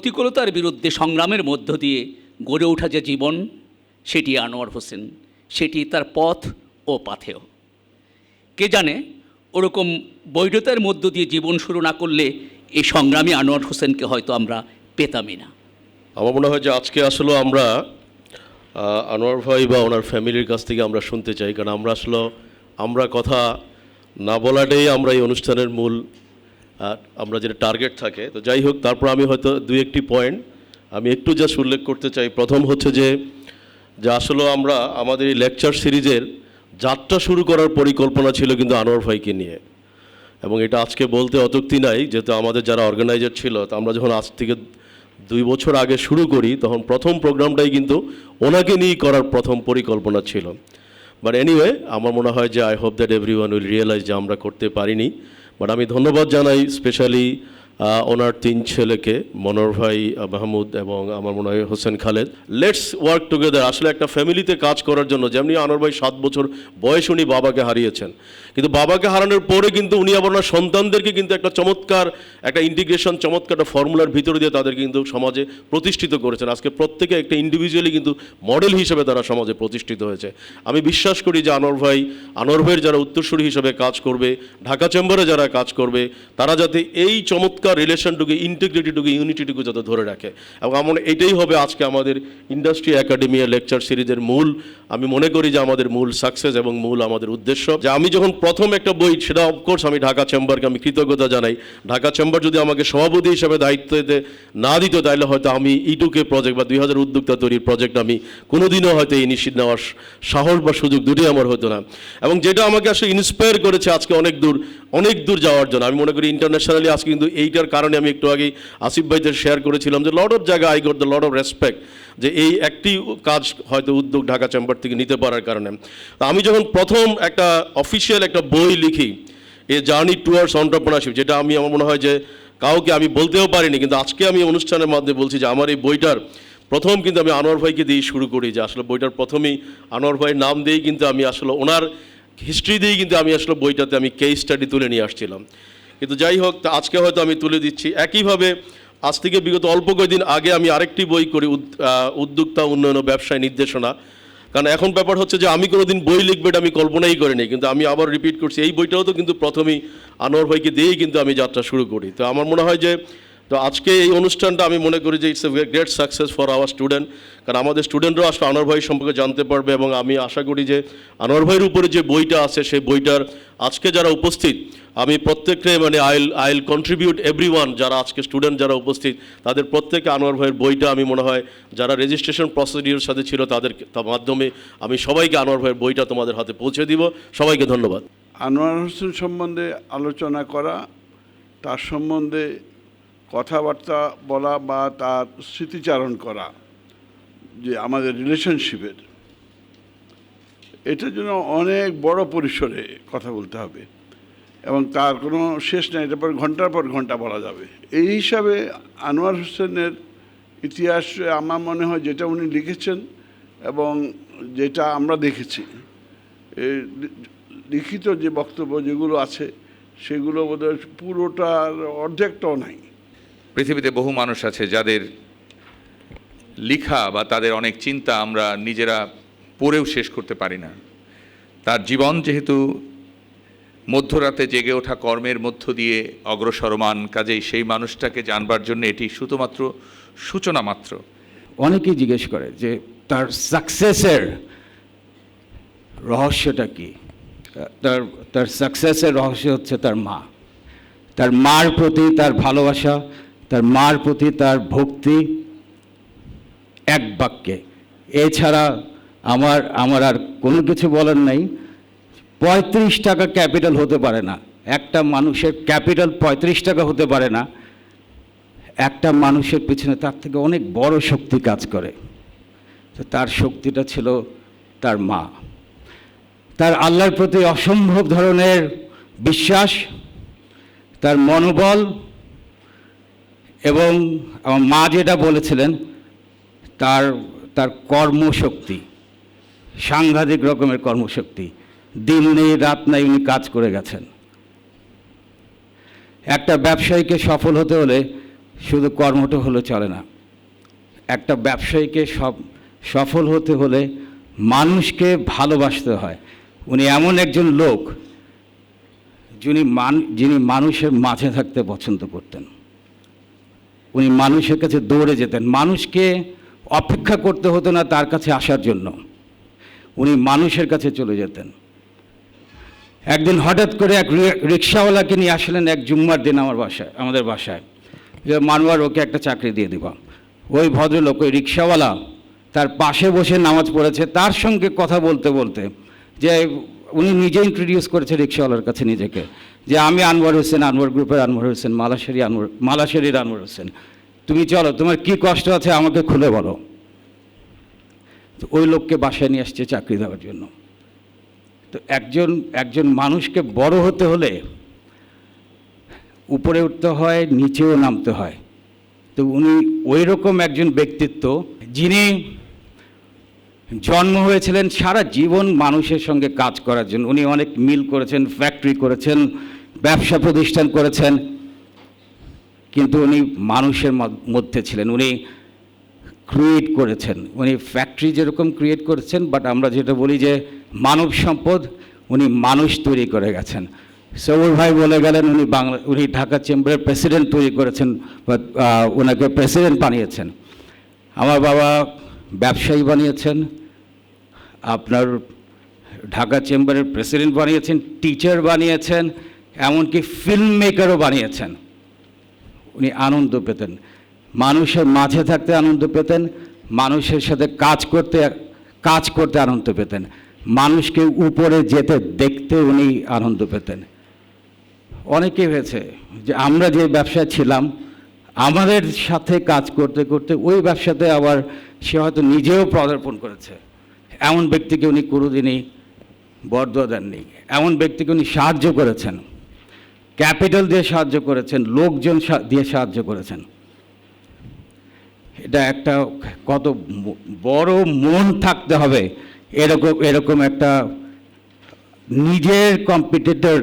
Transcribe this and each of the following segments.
প্রতিকূলতার বিরুদ্ধে সংগ্রামের মধ্য দিয়ে গড়ে ওঠা যে জীবন, সেটি আনোয়ার হোসেন, সেটি তার পথ ও পাথেয়। কে জানে ওরকম বৈধতার মধ্য দিয়ে জীবন শুরু না করলে এই সংগ্রামী আনোয়ার হোসেনকে হয়তো আমরা পেতামই না। আমার মনে হয় যে আজকে আসলে আমরা আনোয়ার ভাই বা ওনার ফ্যামিলির কাছ থেকে আমরা শুনতে চাই, কারণ আমরা কথা না বলাটাই আমরা এই অনুষ্ঠানের মূল আমরা যেটা টার্গেট থাকে। তো যাই হোক, তারপর আমি হয়তো দুই একটি পয়েন্ট আমি একটু জাস্ট উল্লেখ করতে চাই। প্রথম হচ্ছে যে আসলে আমরা আমাদের এই লেকচার সিরিজের যাত্রা শুরু করার পরিকল্পনা ছিল কিন্তু আনোয়ার ভাইকে নিয়ে, এবং এটা আজকে বলতে অত্যুক্তি নাই, যেহেতু আমাদের যারা অর্গানাইজার ছিল, তো আমরা যখন আজ থেকে 2 বছর আগে শুরু করি তখন প্রথম প্রোগ্রামটাই কিন্তু ওনাকে নিয়েই করার প্রথম পরিকল্পনা ছিল। বাট এনিওয়ে, আমার মনে হয় যে I hope that everyone will realise যে আমরা করতে পারিনি। বাট আমি ধন্যবাদ জানাই স্পেশালি ওনার 3 ছেলেকে, মনোর ভাই, মাহমুদ এবং আমার মনে হয় Hossain Khaled. Let's work together. আসলে একটা ফ্যামিলিতে কাজ করার জন্য, যেমনি আনোয়ার ভাই 7 বছর বয়স উনি বাবাকে হারিয়েছেন, কিন্তু বাবাকে হারানোর পরে কিন্তু উনি আবার ওনার সন্তানদেরকে কিন্তু একটা চমৎকার একটা ইন্টিগ্রেশন, চমৎকার একটা ফর্মুলার ভিতরে দিয়ে তাদের কিন্তু সমাজে প্রতিষ্ঠিত করেছেন। আজকে প্রত্যেকে একটা ইন্ডিভিজুয়ালি কিন্তু মডেল হিসেবে তারা সমাজে প্রতিষ্ঠিত হয়েছে। আমি বিশ্বাস করি যে আনোয়ার ভাইয়ের যারা উত্তরসূরি হিসেবে কাজ করবে, ঢাকা চেম্বারে যারা কাজ করবে, তারা যাতে এই চমৎকার রিলেশনটুকু, ইন্টিগ্রিটিটুকু, ইউনিটিটুকু যাতে ধরে রাখে। এবং আমার এটাই হবে আজকে আমাদের ইন্ডাস্ট্রি একাডেমিয়া লেকচার সিরিজের মূল, আমি মনে করি যে আমাদের মূল সাকসেস এবং মূল আমাদের উদ্দেশ্য। যে আমি যখন প্রথম একটা বই, সেটা অফকোর্স আমি ঢাকা চেম্বারকে আমি কৃতজ্ঞতা জানাই। ঢাকা চেম্বার যদি আমাকে সভাপতি হিসেবে দায়িত্ব না দিত, তাহলে হয়তো আমি ইটুকে প্রজেক্ট বা 2000 উদ্যোক্তা তৈরির প্রজেক্ট আমি কোনোদিনও হয়তো এই নিশ্চিত নেওয়ার সাহস বা সুযোগ দুটোই আমার হতো না। এবং যেটা আমাকে আসলে ইন্সপায়ার করেছে আজকে অনেক দূর যাওয়ার জন্য, আমি মনে করি ইন্টারন্যাশনালি আজকে কিন্তু এইটার কারণে আমি একটু আগেই আসিফ ভাইদের শেয়ার করেছিলাম যে লট অফ জায়গা I got the lot of respect, যে এই একটি কাজ হয়তো উদ্যোগ ঢাকা চেম্বার থেকে নিতে পারার কারণে। তো আমি যখন প্রথম একটা অফিসিয়াল একটা বই লিখি, এ জার্নি টুয়ার্ডস এন্টারপ্রেনারশিপ, যেটা আমার মনে হয় যে কাউকে আমি বলতেও পারিনি, কিন্তু আজকে আমি অনুষ্ঠানের মাধ্যমে বলছি যে আমার এই বইটার প্রথম কিন্তু আমি আনোয়ার ভাইকে দিয়ে শুরু করি। যে আসলে বইটার প্রথমেই আনোয়ার ভাইয়ের নাম দিয়েই কিন্তু আমি আসলে ওনার হিস্ট্রি দিয়েই কিন্তু আমি আসলে বইটাতে আমি কেস স্টাডি তুলে নিয়ে আসছিলাম। কিন্তু যাই হোক, আজকে হয়তো আমি তুলে দিচ্ছি। একইভাবে আজ থেকে বিগত অল্প কয়েকদিন আগে আমি আরেকটি বই করি, উদ্যোক্তা উন্নয়ন ও ব্যবসায় নির্দেশনা। কারণ এখন ব্যাপার হচ্ছে যে আমি কোনোদিন বই লিখবো এটা আমি কল্পনাই করিনি, কিন্তু আমি আবার রিপিট করছি, এই বইটাও তো কিন্তু প্রথমেই আনোয়ার ভাইকে দিয়েই কিন্তু আমি যাত্রা শুরু করি। তো আমার মনে হয় যে তো আজকে এই অনুষ্ঠানটা আমি মনে করি যে it's a great success for our student, কারণ আমাদের স্টুডেন্টরাও আসলে আনোয়ার ভাই সম্পর্কে জানতে পারবে। এবং আমি আশা করি যে আনোয়ার ভাইয়ের উপরে যে বইটা আছে, সেই বইটার আজকে যারা উপস্থিত, আমি প্রত্যেককে মানে আইল কন্ট্রিবিউট এভরিওয়ান, যারা আজকে স্টুডেন্ট যারা উপস্থিত, তাদের প্রত্যেকে আনোয়ার ভাইয়ের বইটা আমি মনে হয় যারা রেজিস্ট্রেশন প্রসিডিওর সাথে ছিল তাদের মাধ্যমে আমি সবাইকে আনোয়ার ভাইয়ের বইটা তোমাদের হাতে পৌঁছে দিব। সবাইকে ধন্যবাদ। আনোয়ার হোসেন সম্বন্ধে আলোচনা করা, তার সম্বন্ধে কথাবার্তা বলা বা তার স্মৃতিচারণ করা, যে আমাদের রিলেশনশিপের, এটার জন্য অনেক বড় পরিসরে কথা বলতে হবে এবং তার কোনো শেষ নেই। এটার পর ঘন্টার পর ঘন্টা বলা যাবে। এই হিসাবে আনোয়ার হোসেনের ইতিহাস আমার মনে হয় যেটা উনি লিখেছেন এবং যেটা আমরা দেখেছি, লিখিত যে বক্তব্য যেগুলো আছে সেগুলো বোধহয় পুরোটার অর্ধেকটাও নাই। পৃথিবীতে বহু মানুষ আছে যাদের লেখা বা তাদের অনেক চিন্তা আমরা নিজেরা পড়েও শেষ করতে পারি না। তার জীবন যেহেতু মধ্যরাতে জেগে ওঠা কর্মের মধ্য দিয়ে অগ্রসরমান, কাজেই সেই মানুষটাকে জানবার জন্য এটি শুধুমাত্র সূচনা মাত্র। অনেকেই জিজ্ঞেস করে যে তার সাকসেসের রহস্যটা কি। তার সাকসেসের রহস্য হচ্ছে তার মা, তার মার প্রতি তার ভালোবাসা, তার মার প্রতি তার ভক্তি, এক বাক্যে। এছাড়া আমার আর কোনো কিছু বলার নাই। 35 টাকা ক্যাপিটাল হতে পারে না, একটা মানুষের ক্যাপিটাল 35 টাকা হতে পারে না। একটা মানুষের পিছনে তার থেকে অনেক বড় শক্তি কাজ করে। তো তার শক্তিটা ছিল তার মা, তার আল্লাহর প্রতি অসম্ভব ধরনের বিশ্বাস, তার মনোবল, এবং আমার মা যেটা বলেছিলেন তার কর্মশক্তি, সাংঘাতিক রকমের কর্মশক্তি। দিন নেই রাত নাই উনি কাজ করে গেছেন। একটা ব্যবসায়ীকে সফল হতে হলে শুধু কর্মটা হলে চলে না। একটা ব্যবসায়ীকে সফল হতে হলে মানুষকে ভালোবাসতে হয়। উনি এমন একজন লোক যিনি মানুষের মাঝে থাকতে পছন্দ করতেন। উনি মানুষের কাছে দৌড়ে যেতেন, মানুষকে অপেক্ষা করতে হতো না তার কাছে আসার জন্য, উনি মানুষের কাছে চলে যেতেন। একদিন হঠাৎ করে এক রিক্সাওয়ালাকে নিয়ে আসলেন এক জুম্মার দিন আমাদের বাসায়, যে মানওয়ার ওকে একটা চাকরি দিয়ে দিবা। ওই ভদ্রলোক, ওই রিক্সাওয়ালা তার পাশে বসে নামাজ পড়েছে, তার সঙ্গে কথা বলতে বলতে, যে উনি নিজে ইন্ট্রোডিউস করেছে রিক্সাওয়ালার কাছে নিজেকে, যে আমি আনোয়ার হোসেন, আনোয়ার গ্রুপের আনোয়ার হোসেন, মালাশেরির আনোয়ার হোসেন, তুমি চলো, তোমার কি কষ্ট আছে আমাকে খুলে বলো। তো ওই লোককে বাসায় নিয়ে আসছে চাকরি দেওয়ার জন্য। তো একজন মানুষকে বড় হতে হলে উপরে উঠতে হয়, নিচেও নামতে হয়। তো উনি ওই রকম একজন ব্যক্তিত্ব, যিনি জন্ম হয়েছিলেন সারা জীবন মানুষের সঙ্গে কাজ করার জন্য। উনি অনেক মিল করেছেন, ফ্যাক্টরি করেছেন, ব্যবসা প্রতিষ্ঠান করেছেন, কিন্তু উনি মানুষের মধ্যে ছিলেন। উনি ক্রিয়েট করেছেন, উনি ফ্যাক্টরি যেরকম ক্রিয়েট করেছেন, বাট আমরা যেটা বলি যে মানব সম্পদ, উনি মানুষ তৈরি করে গেছেন। সবুর ভাই বলে গেলেন উনি ঢাকা চেম্বারের প্রেসিডেন্ট তৈরি করেছেন, ওনাকে প্রেসিডেন্ট বানিয়েছেন। আমার বাবা ব্যবসায়ী বানিয়েছেন, আপনার ঢাকা চেম্বারের প্রেসিডেন্ট বানিয়েছেন, টিচার বানিয়েছেন, এমনকি ফিল্ম মেকারও বানিয়েছেন। উনি আনন্দ পেতেন, মানুষের মাঝে থাকতে আনন্দ পেতেন, মানুষের সাথে কাজ করতে আনন্দ পেতেন, মানুষকে উপরে যেতে দেখতে উনি আনন্দ পেতেন। অনেকেই হয়েছে যে আমরা যে ব্যবসায় ছিলাম, আমাদের সাথে কাজ করতে করতে ওই ব্যবসাতে আবার সে হয়তো নিজেও পদার্পণ করেছে। এমন ব্যক্তিকে উনি কোনোদিনই বরদোয়া দেননি। এমন ব্যক্তিকে উনি সাহায্য করেছেন, ক্যাপিটাল দিয়ে সাহায্য করেছেন, লোকজন দিয়ে সাহায্য করেছেন। এটা একটা কত বড় মন থাকতে হবে এরকম একটা নিজের কম্পিটিটর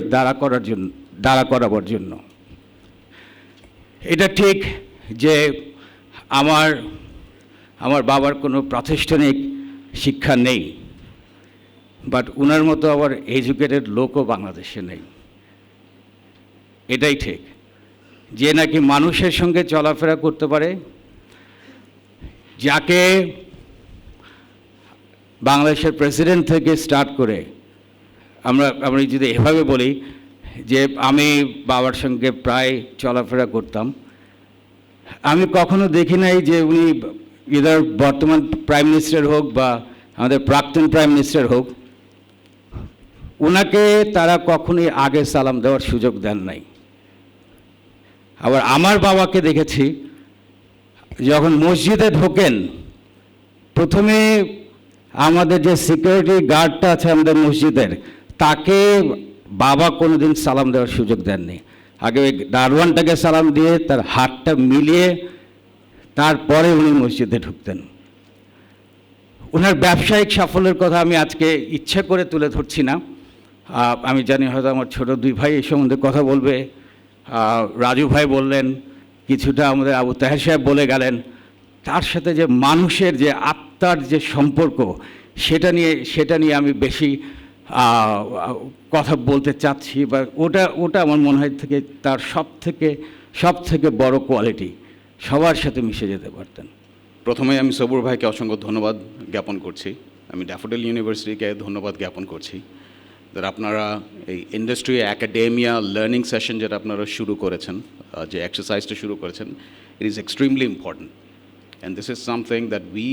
দাঁড়া করাবার জন্য। এটা ঠিক যে আমার বাবার কোনো প্রাতিষ্ঠানিক শিক্ষা নেই, বাট ওনার মতো আবার এডুকেটেড লোকও বাংলাদেশে নেই। এটাই ঠিক যে নাকি মানুষের সঙ্গে চলাফেরা করতে পারে, যাকে বাংলাদেশের প্রেসিডেন্ট থেকে স্টার্ট করে আমরা যদি এভাবে বলি যে আমি বাবার সঙ্গে প্রায় চলাফেরা করতাম, আমি কখনো দেখি নাই যে উনি ইদার বর্তমান প্রাইম মিনিস্টার হোক বা আমাদের প্রাক্তন প্রাইম মিনিস্টার হোক, ওনাকে তারা কখনোই আগে সালাম দেওয়ার সুযোগ দেন নাই। আবার আমার বাবাকে দেখেছি যখন মসজিদে ঢোকেন, প্রথমে আমাদের যে সিকিউরিটি গার্ডটা আছে আমাদের মসজিদের, তাকে বাবা কোনোদিন সালাম দেওয়ার সুযোগ দেননি। আগে ওই দারোয়ানটাকে সালাম দিয়ে তার হাতটা মিলিয়ে তারপরে উনি মসজিদে ঢুকতেন। ওনার ব্যবসায়িক সাফল্যের কথা আমি আজকে ইচ্ছা করে তুলে ধরছি না। আমি জানি হয়তো আমার ছোট দুই ভাই এই সম্বন্ধে কথা বলবে। রাজু ভাই বললেন, কিছুটা আমাদের আবু তাহের সাহেব বলে গেলেন। তার সাথে যে মানুষের যে আত্মার যে সম্পর্ক, সেটা নিয়ে আমি বেশি কথা বলতে চাচ্ছি, বা ওটা আমার মনে হয় তার সব থেকে বড় কোয়ালিটি, সবার সাথে মিশে যেতে পারতেন। প্রথমে আমি সবুর ভাইকে অসংখ্য ধন্যবাদ জ্ঞাপন করছি। আমি ড্যাফোডিল ইউনিভার্সিটিকে ধন্যবাদ জ্ঞাপন করছি যে আপনারা এই ইন্ডাস্ট্রি অ্যাকাডেমিয়া লার্নিং সেশন যেটা আপনারা শুরু করেছেন, যে এক্সারসাইজটা শুরু করেছেন, it is extremely important. And this is something that we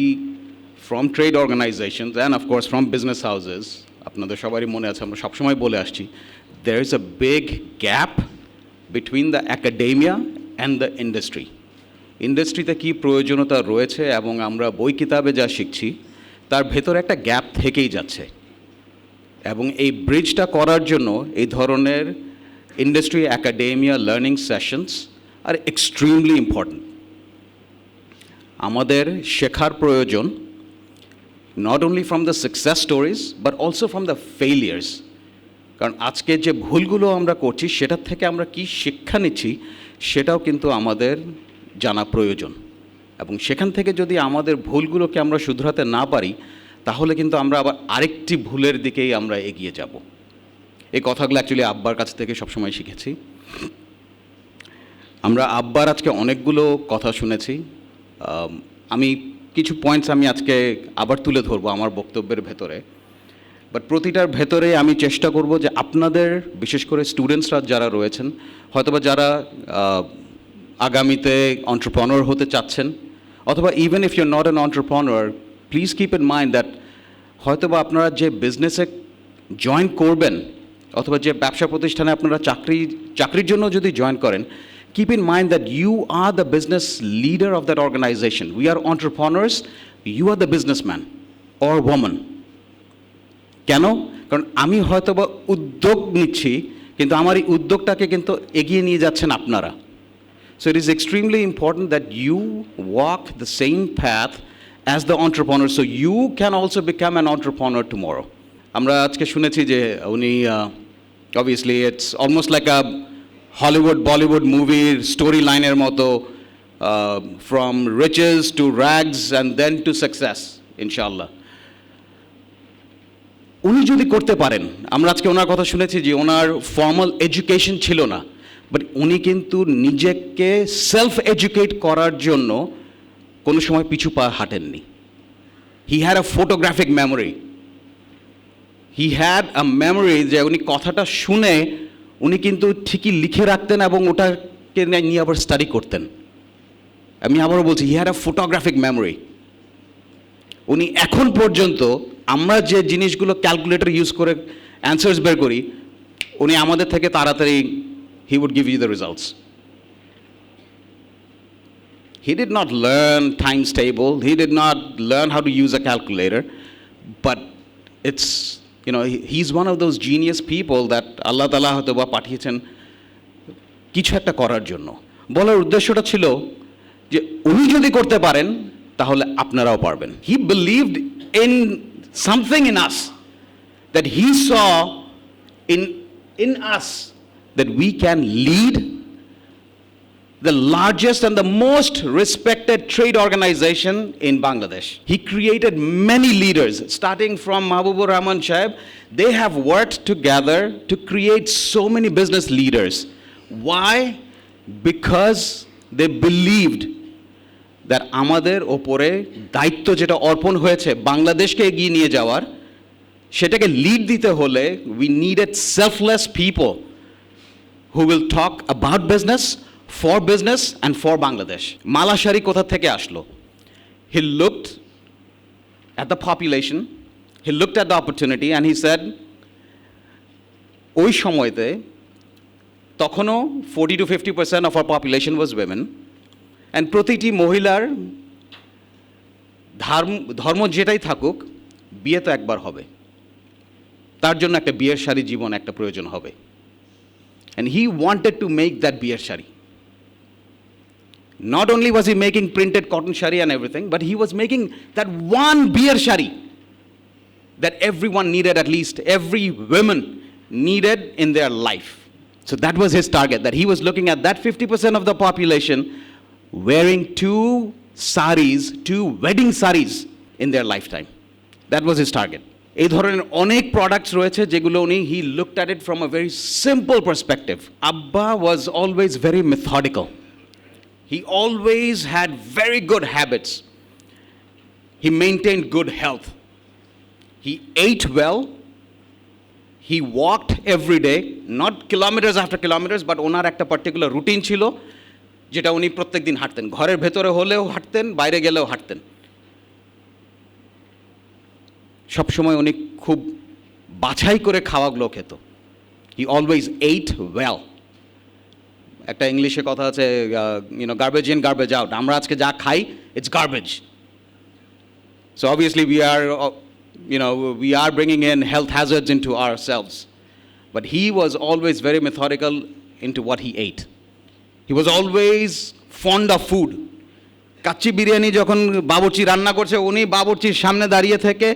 from trade organisations and of course from business houses, আপনাদের সবারই মনে আছে, আমরা সবসময় বলে আসছি, there is a big gap between the academia and the industry. ইন্ডাস্ট্রিতে কী প্রয়োজনীয়তা রয়েছে এবং আমরা বই কিতাবে যা শিখছি তার ভেতরে একটা গ্যাপ থেকেই যাচ্ছে, এবং এই ব্রিজটা করার জন্য এই ধরনের industry academia learning sessions are extremely important. আমাদের শেখার প্রয়োজন not only from the success stories but also from the failures, কারণ আজকে যে ভুলগুলো আমরা করছি সেটার থেকে আমরা কি শিক্ষা নিচ্ছি সেটাও কিন্তু আমাদের জানা প্রয়োজন, এবং সেখান থেকে যদি আমাদের ভুলগুলোকে আমরা শুধরাতে না পারি, তাহলে কিন্তু আমরা আবার আরেকটি ভুলের দিকেই আমরা এগিয়ে যাব। এই কথাগুলো অ্যাকচুয়ালি আব্বার কাছ থেকে সবসময় শিখেছি। আমরা আব্বার আজকে অনেকগুলো কথা শুনেছি। আমি কিছু পয়েন্টস আমি আজকে আবার তুলে ধরবো আমার বক্তব্যের ভেতরে, বাট প্রতিটার ভেতরে আমি চেষ্টা করব যে আপনাদের, বিশেষ করে স্টুডেন্টসরা যারা রয়েছেন, হয়তোবা যারা আগামীতে অন্টারপ্রেনার হতে চাচ্ছেন, অথবা even if you are not an entrepreneur, please keep in mind that হয়তোবা আপনারা যে বিজনেসে জয়েন করবেন, অথবা যে ব্যবসা প্রতিষ্ঠানে আপনারা চাকরির জন্য যদি জয়েন করেন, keep in mind that you are the business leader of that organization. We are entrepreneurs, you are the businessman or woman. কেন? কারণ আমি হয়তোবা উদ্যোগ নিচ্ছি, কিন্তু আমার এই উদ্যোগটাকে কিন্তু এগিয়ে নিয়ে যাচ্ছেন আপনারা। So it is extremely important that you walk the same path as the entrepreneur, so you can also become an entrepreneur tomorrow. আমরা আজকে শুনেছি যে উনি obviously it's almost like a Hollywood, Bollywood movie storyline এর মতো, from riches to rags and then to success, inshallah. উনি যদি করতে পারেন, আমরা আজকে ওনার কথা শুনেছি যে ওনার ফর্মাল এডুকেশন ছিল না, বাট উনি কিন্তু নিজেকে সেলফ এডুকেট করার জন্য কোনো সময় পিছু পা হাঁটেননি। He had a photographic memory, he had a memory যে উনি কথাটা শুনে উনি কিন্তু ঠিকই লিখে রাখতেন এবং ওটাকে নিয়ে আবার স্টাডি করতেন। আমি আবারও বলছি, হি হ্যাড আ ফটোগ্রাফিক মেমোরি। উনি এখন পর্যন্ত আমরা যে জিনিসগুলো ক্যালকুলেটর ইউজ করে অ্যান্সার্স বের করি, উনি আমাদের থেকে তাড়াতাড়ি he would give you the results. He did not learn times table, he did not learn how to use a calculator, but it's, you know, he's one of those genius people that Allah Ta'ala হয়তো বা পাঠিয়েছেন কিছু একটা করার জন্য। বলার উদ্দেশ্যটা ছিল যে উনি যদি করতে পারেন তাহলে আপনারাও পারবেন। He believed in something in us, that he saw in us that we can lead the largest and the most respected trade organization in Bangladesh. He created many leaders, starting from Mahbubur Rahman Saib. They have worked together to create so many business leaders. Why? Because they believed that আমাদের ওপরে দায়িত্ব যেটা অর্পণ হয়েছে বাংলাদেশকে এগিয়ে নিয়ে যাওয়ার, সেটাকে লিড দিতে হলে we needed selfless people who will talk about business, for business and for Bangladesh. Mala Shari kotha theke ashlo? He looked at the population, he looked at the opportunity and he said, ওই সময়তে তখনও 40 to 50% of our population was women, and প্রতিটি মহিলার ধর্ম যেটাই থাকুক, বিয়ে তো একবার হবে, তার জন্য একটা বিয়ের শাড়ি জীবন একটা প্রয়োজন হবে, and he wanted to make that বিয়ের sari. Not only was he making printed cotton shari and everything, but he was making that one beer shari that everyone needed, at least every woman needed in their life. So that was his target, that he was looking at that 50% of the population wearing two saris, two wedding saris in their lifetime. That was his target. এই ধরনের অনেক products রয়েছে যেগুলো উনি, he looked at it from a very simple perspective. Abba was always very methodical. He always had very good habits. He maintained good health. He ate well. He walked every day, not kilometers after kilometers, but ওনার একটা particular routine ছিল যেটা উনি প্রত্যেকদিন হাঁটতেন। ঘরের ভেতরে হলেও হাঁটতেন, বাইরে গেলেও হাঁটতেন। সবসময় উনি খুব বাছাই করে খাওয়াগুলো খেত। He always ate well. একটা ইংলিশে কথা আছে, গার্বেজ ইন গার্বেজ আউট। আমরা আজকে যা খাই, it's garbage. So obviously we are bringing in health hazards into ourselves, but he was always very methodical into what he ate. He was always fond of food. Kacchi biryani যখন বাবুর্চি রান্না করছে, উনি বাবুর্চির সামনে দাঁড়িয়ে থেকে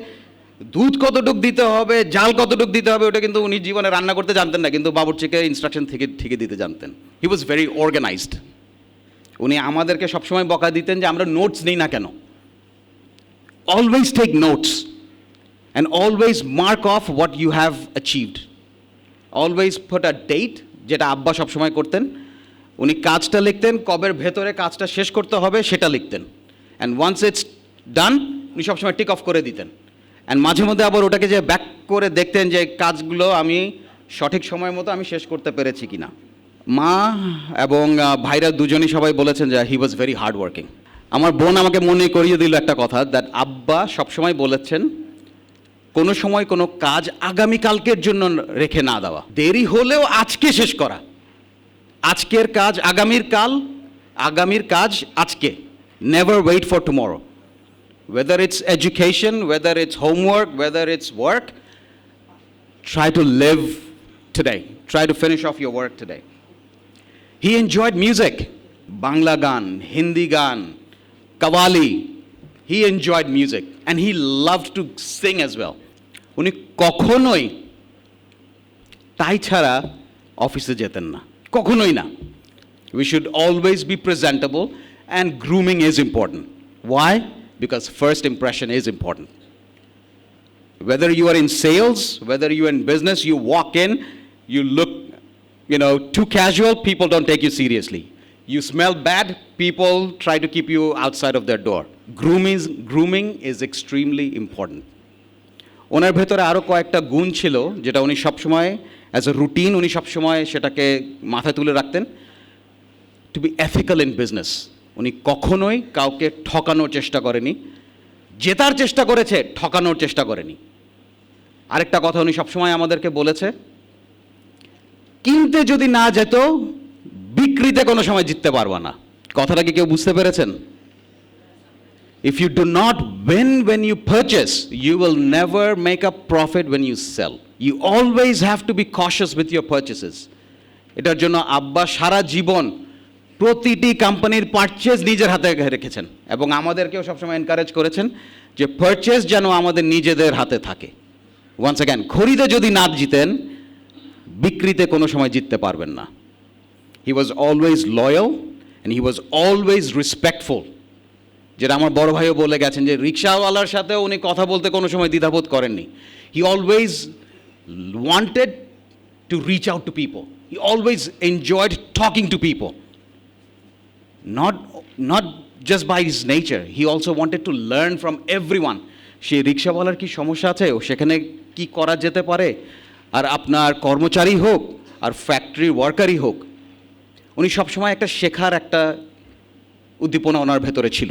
দুধ কতটুক দিতে হবে, জাল কতটুক দিতে হবে, ওটা কিন্তু উনি জীবনে রান্না করতে জানতেন না, কিন্তু বাবুর্চিকে ইনস্ট্রাকশন থেকে ঠিকই দিতে জানতেন। হি ওয়াজ ভেরি অর্গানাইজড। উনি আমাদেরকে সবসময় বকা দিতেন যে আমরা নোটস নিই না কেন। Always take notes and always mark of what you have achieved, always put a date, যেটা আব্বা সবসময় করতেন। উনি কাজটা লিখতেন, কবের ভেতরে কাজটা শেষ করতে হবে সেটা লিখতেন, অ্যান্ড ওয়ান্স ইটস ডান উনি সবসময় টিক অফ করে দিতেন। অ্যান্ড মাঝে মধ্যে আবার ওটাকে যে ব্যাক করে দেখতেন যে কাজগুলো আমি সঠিক সময় মতো আমি শেষ করতে পেরেছি কি না। মা এবং ভাইরা দুজনই সবাই বলেছেন যে হি ওয়াজ ভেরি হার্ড ওয়ার্কিং। আমার বোন আমাকে মনে করিয়ে দিল একটা কথা, দ্যাট আব্বা সবসময় বলেছেন কোনো সময় কোনো কাজ আগামীকালকের জন্য রেখে না দেওয়া, দেরি হলেও আজকে শেষ করা। আজকের কাজ আগামীর কাল, আগামীর কাজ আজকে, never wait for tomorrow. Whether it's education, whether it's homework, whether it's work, try to live today. Try to finish off your work today. He enjoyed music, Bangla gan, Hindi gan, Qawwali. He enjoyed music and he loved to sing as well. উনি কখনোই টাই ছাড়া অফিসে যেতেন না, কখনোই না। We should always be presentable and grooming is important. Why? Because first impression is important. Whether you are in sales, whether you are in business, you walk in, you look, too casual, people don't take you seriously. You smell bad, people try to keep you outside of their door. Grooming is extremely important. ওনার ভেতরে আরও কয়েকটা গুণ ছিল যেটা উনি সবসময় as a routine উনি সবসময় সেটাকে মাথায় তুলে রাখতেন। To be ethical in business. উনি কখনোই কাউকে ঠকানোর চেষ্টা করেনি, জেতার চেষ্টা করেছে, ঠকানোর চেষ্টা করেনি। আরেকটা কথা উনি সবসময় আমাদেরকে বলেছে, কিনতে যদি না যেত বিক্রিতে কোনো সময় জিততে পারবা না। কথাটা কি কেউ বুঝতে পেরেছেন? If you do not win when you purchase, you will never make a profit when you sell. You always have to be cautious with your purchases. এটার জন্য আব্বা সারা জীবন প্রতিটি কোম্পানির পারচেজ নিজের হাতে রেখেছেন এবং আমাদেরকেও সবসময় এনকারেজ করেছেন যে পারচেজ যেন আমাদের নিজেদের হাতে থাকে। ওয়ান্স অ্যাগেন, খরিদে যদি না জিতেন বিক্রিতে কোনো সময় জিততে পারবেন না। He was always loyal and he was always respectful. যেটা আমার বড় ভাইও বলে গেছেন যে রিক্সাওয়ালার সাথে উনি কথা বলতে কোনো সময় দ্বিধাবোধ করেননি। He always wanted to reach out to people. He always enjoyed talking to people. Not just by his nature, he also wanted to learn from everyone. সেই রিক্সাওয়ালার কি সমস্যা আছে, সেখানে কি করা যেতে পারে, আর আপনার কর্মচারী হোক আর ফ্যাক্টরি ওয়ার্কারই হোক, উনি সবসময় একটা শেখার একটা উদ্দীপনা ওনার ভেতরে ছিল।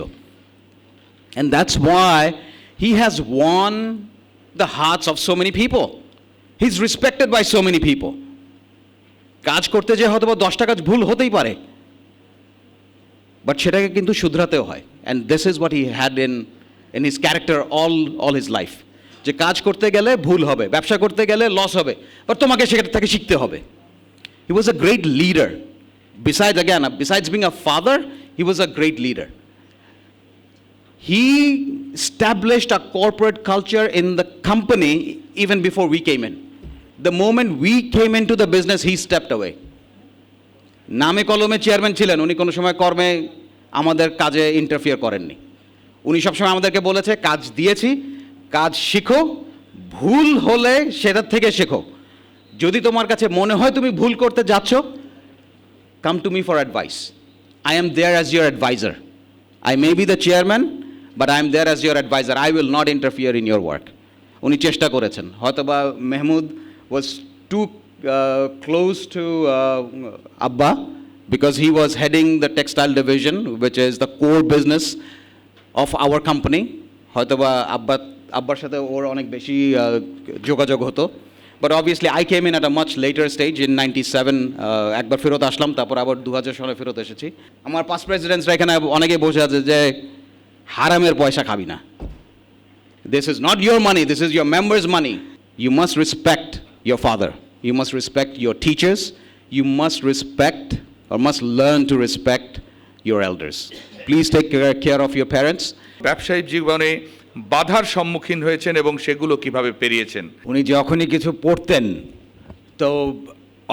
And that's why he has won the hearts of so many people. He's respected by so many people. কাজ করতে যে হয়তো বা 10টা কাজ ভুল হতেই পারে, বাট সেটাকে কিন্তু শুধরাতেও হয়। And this is what he had in his character all his life. যে কাজ করতে গেলে ভুল হবে, ব্যবসা করতে গেলে লস হবে, বাট তোমাকে সেটা থেকে শিখতে হবে। He was a great leader. Besides being a father, he was a great leader. He established a corporate culture in the company even before we came in. The moment we came into the business, he stepped away. নামে কলমে chairman ছিলেন, উনি কোনো সময় কর্মে আমাদের কাজে interfere করেননি। উনি সবসময় আমাদেরকে বলেছে কাজ দিয়েছি, কাজ শিখো, ভুল হলে সেটার থেকে শেখো। যদি তোমার কাছে মনে হয় তুমি ভুল করতে যাচ্ছ, come to me for advice. I am there as your advisor. I may be the chairman, but I am there as your advisor. I will not interfere in your work. উনি চেষ্টা করেছেন। হয়তোবা Mahmud was too close to Abba because he was heading the textile division, which is the core business of our company. হয়তোবা আব্বার সাথে ওর অনেক বেশি যোগাযোগ হতো। But obviously I came in at a much later stage in 97. একবার ফেরত আসলাম, তারপর আবার 2000 সালে ফেরত এসেছি। আমার পাস্ট প্রেসিডেন্টসরা এখানে অনেকে বসে আছে যে হারামের পয়সা খাবি না। This is not your money, this is your members' money. You must respect your father. You must respect your teachers. You must respect or must learn to respect your elders. Please take care of your parents. ব্যবসায়িক জীবনে বাধার সম্মুখীন হয়েছেন এবং সেগুলো কিভাবে পেরিয়েছেন? উনি যখনই কিছু পড়তেন তো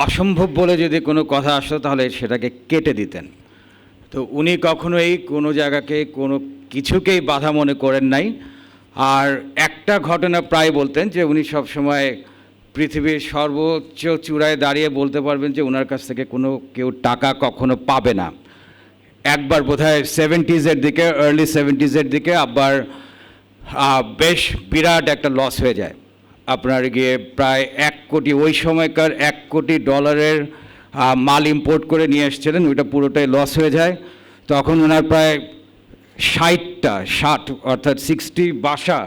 অসম্ভব বলে যদি কোনো কথা আসতো তাহলে সেটাকে কেটে দিতেন। তো উনি কখনোই কোনো জায়গাকে কোনো কিছুকেই বাধা মনে করেন নাই। আর একটা ঘটনা প্রায় বলতেন যে উনি সবসময় পৃথিবীর সর্বোচ্চ চূড়ায় দাঁড়িয়ে বলতে পারবেন যে ওনার কাছ থেকে কেউ টাকা কখনো পাবে না। একবার বোধহয় 70s দিকে, আর্লি 70s দিকে আবার বেশ বিরাট একটা লস হয়ে যায়। আপনার গিয়ে প্রায় 1 কোটি, ওই সময়কার $1 কোটি মাল ইম্পোর্ট করে নিয়ে এসেছিলেন, ওইটা পুরোটাই লস হয়ে যায়। তখন ওনার প্রায় 60 অর্থাৎ 60 বাসা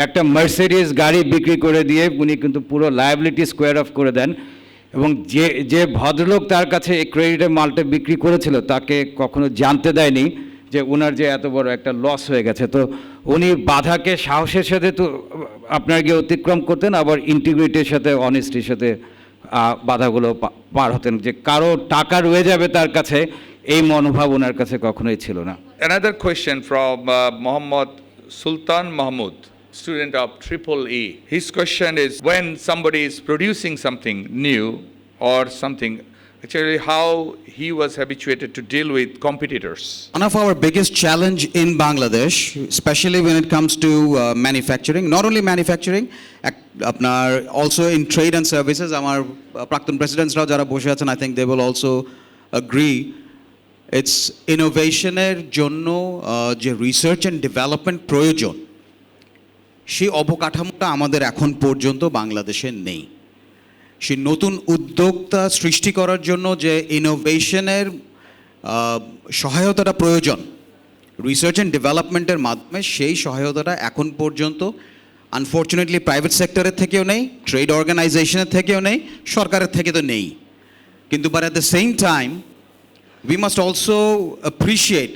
একটা মার্সিডিজ গাড়ি বিক্রি করে দিয়ে উনি কিন্তু পুরো লায়াবিলিটি স্কোয়ার অফ করে দেন। এবং যে ভদ্রলোক তার কাছে এই ক্রেডিটের মালটা বিক্রি করেছিল তাকে কখনো জানতে দেয়নি যে ওনার যে এত বড় একটা লস হয়ে গেছে। তো উনি বাধাকে সাহসের সাথে তো আপনার গিয়ে অতিক্রম করতেন, আবার ইন্টিগ্রিটির সাথে, অনেস্টির সাথে বাধাগুলো পার হতেন। যে কারো টাকা রয়ে যাবে তার কাছে, এই মনোভাব ওনার কাছে কখনোই ছিল না। Another question from Mohammad Sultan Mahmood, student of Triple E. His question is, when somebody is producing something new or something, actually how he was habituated to deal with competitors. One of our biggest challenge in Bangladesh, especially when it comes to manufacturing, not only manufacturing, আপনার also in trade and services, আমার প্রাক্তন প্রেসিডেন্টসরাও যারা বসে আছেন, I think they will also agree, it's innovationের জন্য যে research and development প্রয়োজন, সেই অবকাঠামোটা আমাদের এখন পর্যন্ত বাংলাদেশে নেই। সেই নতুন উদ্যোক্তা সৃষ্টি করার জন্য যে ইনোভেশনের সহায়তাটা প্রয়োজন রিসার্চ অ্যান্ড ডেভেলপমেন্টের মাধ্যমে, সেই সহায়তাটা এখন পর্যন্ত আনফর্চুনেটলি প্রাইভেট সেক্টরের থেকেও নেই, ট্রেড অর্গানাইজেশনের থেকেও নেই, সরকারের থেকে তো নেই। কিন্তু but at the same time we must also appreciate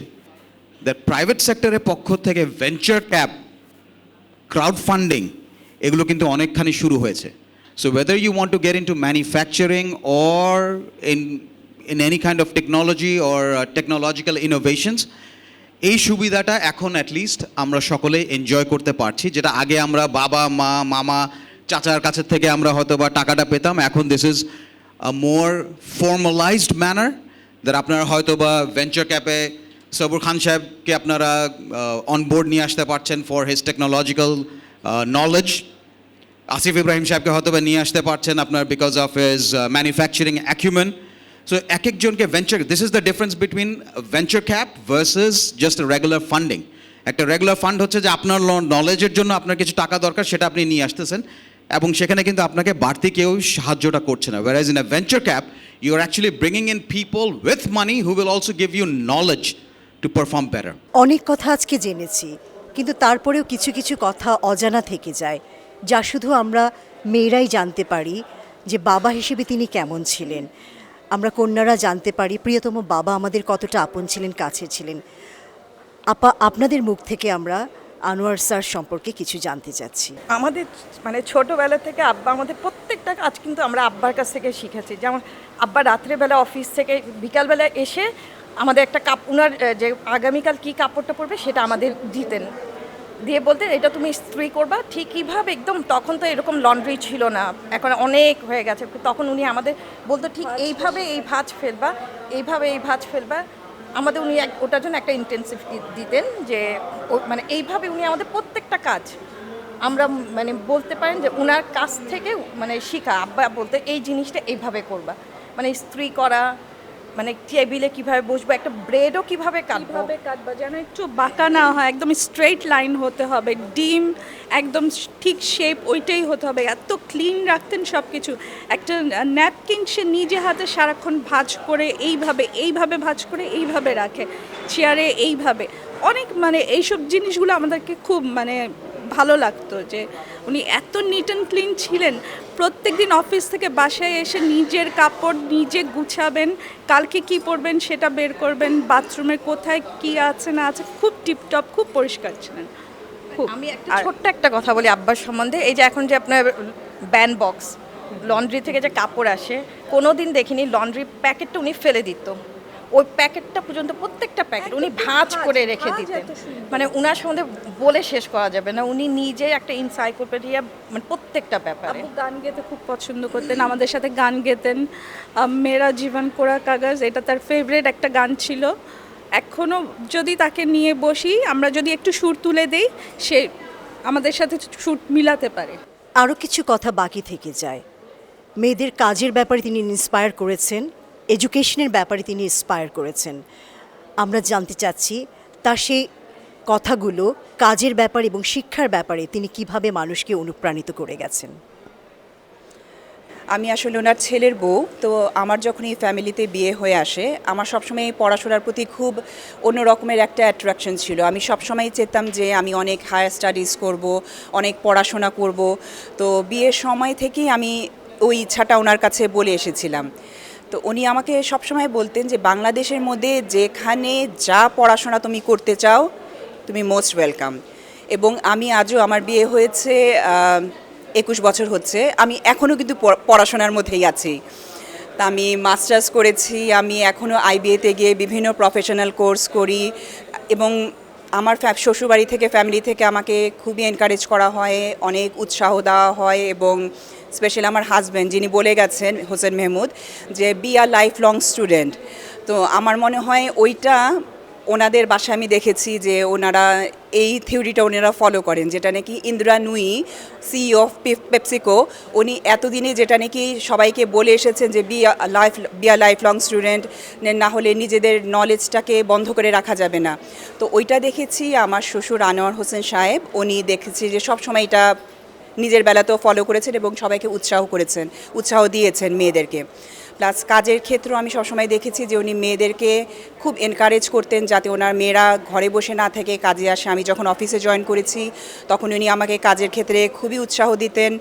that private সেক্টরের পক্ষ থেকে ভেঞ্চার ক্যাপ, ক্রাউড ফান্ডিং, এগুলো কিন্তু অনেকখানি শুরু হয়েছে। So whether you want to get into manufacturing or in any kind of technology or technological innovations, এই সুবিধাটা এখন অ্যাটলিস্ট আমরা সকলে এনজয় করতে পারছি, যেটা আগে আমরা বাবা মা মামা চাচার কাছের থেকে আমরা হয়তো বা টাকাটা পেতাম। এখন this is a more formalised manner that আপনারা হয়তো বা ভেঞ্চার ক্যাপে সবুর খান সাহেবকে আপনারা অনবোর্ড নিয়ে আসতে পারছেন for his technological knowledge. Asif Ibrahim সাহেবকে হয়তো বা নিয়ে আসতে পারছেন আপনার because of his manufacturing acumen. So এক একজনকে venture, this is the difference between venture cap versus just regular funding. একটা রেগুলার ফান্ড হচ্ছে যে আপনার নলেজের জন্য আপনার কিছু টাকা দরকার, সেটা আপনি নিয়ে আসতেছেন এবং সেখানে কিন্তু আপনাকে বাড়তি কেউ সাহায্যটা করছে না। whereas in a venture cap you are actually bringing in people with money who will also give you knowledge to perform better. অনেক কথা আজকে জেনেছি, কিন্তু তারপরেও কিছু কিছু কথা অজানা থেকে যায়, যা শুধু আমরা মেয়েরাই জানতে পারি যে বাবা হিসেবে তিনি কেমন ছিলেন। আমরা কন্যারা জানতে পারি প্রিয়তম বাবা আমাদের কতটা আপন ছিলেন, কাছে ছিলেন। আপা, আপনাদের মুখ থেকে আমরা আনোয়ার স্যার সম্পর্কে কিছু জানতে চাচ্ছি। আমাদের মানে ছোটোবেলা থেকে আব্বা আমাদের প্রত্যেকটা কাজ কিন্তু আমরা আব্বার কাছ থেকে শিখেছি। যেমন আব্বা রাত্রেবেলা অফিস থেকে বিকালবেলা এসে আমাদের একটা উনার যে আগামীকাল কী কাপড়টা পরবে সেটা আমাদের দিতেন, দিয়ে বলতেন এটা তুমি ইস্ত্রি করবা ঠিক কীভাবে। একদম তখন তো এরকম লন্ড্রি ছিল না, এখন অনেক হয়ে গেছে। তখন উনি আমাদের বলতো ঠিক এইভাবে এই ভাঁজ ফেলবা, এইভাবে এই ভাঁজ ফেলবা। আমাদের উনি ওটার জন্য একটা ইন্টেন্সিভ দিতেন, যে মানে এইভাবে উনি আমাদের প্রত্যেকটা কাজ আমরা মানে বলতে পারেন যে উনার কাছ থেকে মানে শিখা। আব্বা বলতে এই জিনিসটা এইভাবে করবা, মানে ইস্ত্রি করা, মানে টেবিলে কীভাবে বসবো, একটা ব্রেডও কীভাবে কাটবা যেন একটু বাঁকা না হয়, একদম স্ট্রেট লাইন হতে হবে, ডিম একদম ঠিক শেপ ওইটাই হতে হবে। এত ক্লিন রাখতেন সব কিছু। একটা ন্যাপকিন সে নিজে হাতে সারাক্ষণ ভাঁজ করে এইভাবে ভাঁজ করে এইভাবে রাখে, চেয়ারে এইভাবে। অনেক মানে এইসব জিনিসগুলো আমাদেরকে খুব মানে ভালো লাগতো যে উনি এত নিট অ্যান্ড ক্লিন ছিলেন। প্রত্যেক দিন অফিস থেকে বাসায় এসে নিজের কাপড় নিজে গুছাবেন, কালকে কি পরবেন সেটা বের করবেন, বাথরুমে কোথায় কি আছে না আছে, খুব টিপটপ, খুব পরিষ্কার ছিলেন। আমি একটা ছোট্ট একটা কথা বলি আব্বার সম্বন্ধে। এই যে এখন যে আপনার ব্যান বক্স লন্ড্রি থেকে যে কাপড় আসে, কোনো দিন দেখিনি লন্ড্রি প্যাকেটটা উনি ফেলে দিত, ওই প্যাকেটটা পর্যন্ত প্রত্যেকটা প্যাকেট উনি ভাঁজ করে রেখে দিতেন। মানে উনার সম্বন্ধে বলে শেষ করা যাবে না। উনি নিজে একটা ইনসাইক্লোপিডিয়া, মানে প্রত্যেকটা ব্যাপারে। গান গেতে খুব পছন্দ করতেন, আমাদের সাথে গান গেতেন। মেরা জীবন কোরা কাগজ, এটা তার ফেভারিট একটা গান ছিল। এখনও যদি তাকে নিয়ে বসি, আমরা যদি একটু সুর তুলে দেই, সে আমাদের সাথে সুর মিলাতে পারে। আরও কিছু কথা বাকি থেকে যায়। মেয়েদের কাজের ব্যাপারে তিনি ইন্সপায়ার করেছেন, এডুকেশনের ব্যাপারে তিনি ইন্সপায়ার করেছেন। আমরা জানতে চাচ্ছি তার সেই কথাগুলো কাজের ব্যাপারে এবং শিক্ষার ব্যাপারে তিনি কিভাবে মানুষকে অনুপ্রাণিত করে গেছেন। আমি আসলে ওনার ছেলের বউ, তো আমার যখন এই ফ্যামিলিতে বিয়ে হয়ে আসে, আমার সবসময় এই পড়াশোনার প্রতি খুব অন্য রকমের একটা অ্যাট্রাকশন ছিল। আমি সবসময় চেতাম যে আমি অনেক হায়ার স্টাডিজ করব, অনেক পড়াশোনা করব। তো বিয়ের সময় থেকেই আমি ওই ইচ্ছাটা ওনার কাছে বলে এসেছিলাম। তো উনি আমাকে সবসময় বলতেন যে বাংলাদেশের মধ্যে যেখানে যা পড়াশোনা তুমি করতে চাও, তুমি মোস্ট ওয়েলকাম। এবং আমি আজও, আমার বিয়ে হয়েছে 21 বছর হচ্ছে, আমি এখনও কিন্তু পড়াশোনার মধ্যেই আছি। তা আমি মাস্টার্স করেছি, আমি এখনও আইবিএতে গিয়ে বিভিন্ন প্রফেশনাল কোর্স করি, এবং আমার শ্বশুরবাড়ি থেকে, ফ্যামিলি থেকে আমাকে খুবই এনকারেজ করা হয়, অনেক উৎসাহ দেওয়া হয়। এবং স্পেশালি আমার হাজব্যান্ড, যিনি বলে গেছেন, হোসেন মেহমুদ, যে be a life long student. তো আমার মনে হয় ওইটা ওনাদের বাসায় আমি দেখেছি যে ওনারা এই থিওরিটা ওনারা ফলো করেন, যেটা নাকি ইন্দিরা নুই, সিইও অফ পেপসিকো, উনি এতদিনে যেটা নাকি সবাইকে বলে এসেছেন যে be a life long student, না হলে নিজেদের নলেজটাকে বন্ধ করে রাখা যাবে না। তো ওইটা দেখেছি আমার শ্বশুর আনোয়ার হোসেন সাহেব, উনি দেখেছি যে সবসময় এটা নিজের বেলাতেও ফলো করেছেন এবং সবাইকে উৎসাহ দিয়েছেন মেয়েদেরকে। প্লাস কাজের ক্ষেত্রেও আমি সবসময় দেখেছি যে উনি মেয়েদেরকে খুব এনকারেজ করতেন যাতে ওনার মেয়েরা ঘরে বসে না থেকে কাজে আসে। আমি যখন অফিসে জয়েন করেছি তখন উনি আমাকে কাজের ক্ষেত্রে খুবই উৎসাহ দিতেন।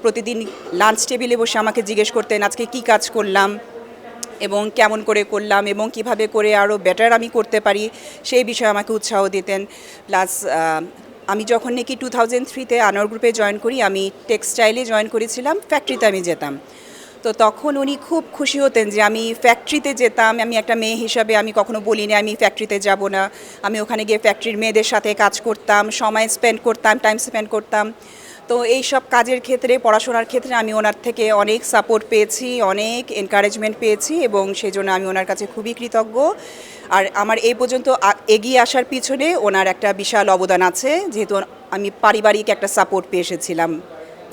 প্রতিদিন লাঞ্চ টেবিলে বসে আমাকে জিজ্ঞেস করতেন আজকে কি কাজ করলাম এবং কেমন করে করলাম এবং কিভাবে করে আরও বেটার আমি করতে পারি, সেই বিষয়ে আমাকে উৎসাহ দিতেন। প্লাস আমি যখন নাকি 2003-তে আনোয়ার গ্রুপে জয়েন করি, আমি টেক্সটাইলে জয়েন করেছিলাম, ফ্যাক্টরিতে আমি যেতাম। তো তখন উনি খুব খুশি হতেন যে আমি ফ্যাক্টরিতে যেতাম। আমি একটা মেয়ে হিসাবে আমি কখনো বলিনি আমি ফ্যাক্টরিতে যাব না। আমি ওখানে গিয়ে ফ্যাক্টরির মেয়েদের সাথে কাজ করতাম, সময় টাইম স্পেন্ড করতাম। তো এই সব কাজের ক্ষেত্রে, পড়াশোনার ক্ষেত্রে আমি ওনার থেকে অনেক সাপোর্ট পেয়েছি, অনেক এনকারেজমেন্ট পেয়েছি, এবং সেই জন্য আমি ওনার কাছে খুবই কৃতজ্ঞ। আর আমার এই পর্যন্ত এগিয়ে আসার পিছনে ওনার একটা বিশাল অবদান আছে, যেহেতু আমি পারিবারিক একটা সাপোর্ট পেয়ে এসেছিলাম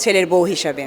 ছেলের বউ হিসাবে।